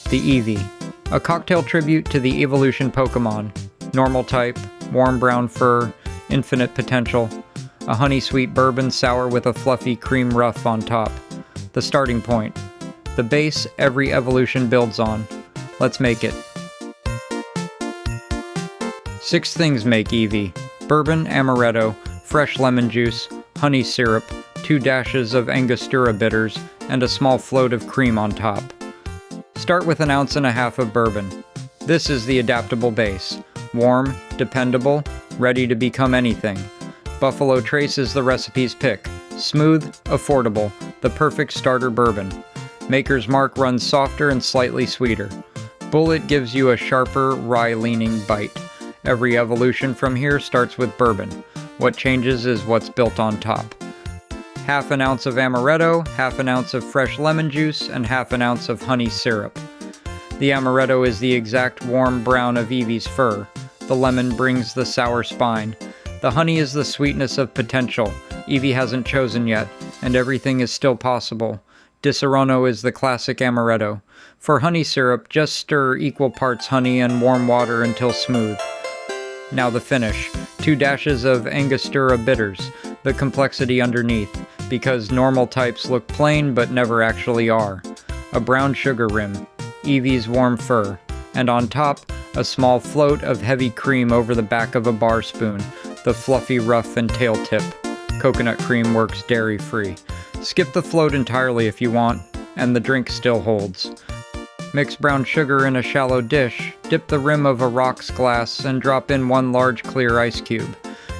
The Eevee, a cocktail tribute to the Eeveelution Pokemon. Normal type, warm brown fur, infinite potential. A honey sweet bourbon sour with a fluffy cream ruff on top. The starting point. The base every evolution builds on. Let's make it. 6 things make Eevee. Bourbon amaretto, fresh lemon juice, honey syrup, 2 dashes of Angostura bitters, and a small float of cream on top. Start with 1.5 ounces of bourbon. This is the adaptable base. Warm, dependable, ready to become anything. Buffalo Trace is the recipe's pick. Smooth, affordable, the perfect starter bourbon. Maker's Mark runs softer and slightly sweeter. Bullet gives you a sharper, rye-leaning bite. Every evolution from here starts with bourbon. What changes is what's built on top. 1/2 ounce of amaretto, 1/2 ounce of fresh lemon juice, and 1/2 ounce of honey syrup. The amaretto is the exact warm brown of Eevee's fur. The lemon brings the sour spine. The honey is the sweetness of potential. Eevee hasn't chosen yet, and everything is still possible. Disaronno is the classic amaretto. For honey syrup, just stir equal parts honey and warm water until smooth. Now the finish. 2 dashes of Angostura bitters, the complexity underneath, because normal types look plain but never actually are. A brown sugar rim, Eevee's warm fur, and on top, a small float of heavy cream over the back of a bar spoon, the fluffy ruff and tail tip. Coconut cream works dairy-free. Skip the float entirely if you want, and the drink still holds. Mix brown sugar in a shallow dish, dip the rim of a rocks glass, and drop in 1 large clear ice cube.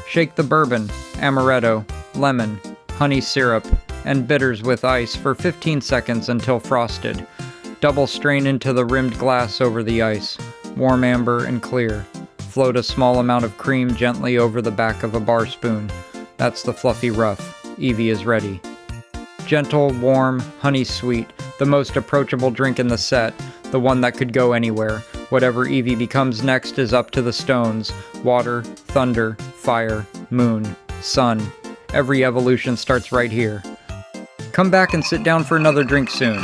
Shake the bourbon, amaretto, lemon, honey syrup, and bitters with ice for 15 seconds until frosted. Double strain into the rimmed glass over the ice, warm amber and clear. Float a small amount of cream gently over the back of a bar spoon. That's the fluffy ruff. Eevee is ready. Gentle, warm, honey sweet, the most approachable drink in the set, the one that could go anywhere. Whatever Eevee becomes next is up to the stones. Water, thunder, fire, moon, sun. Every evolution starts right here. Come back and sit down for another drink soon.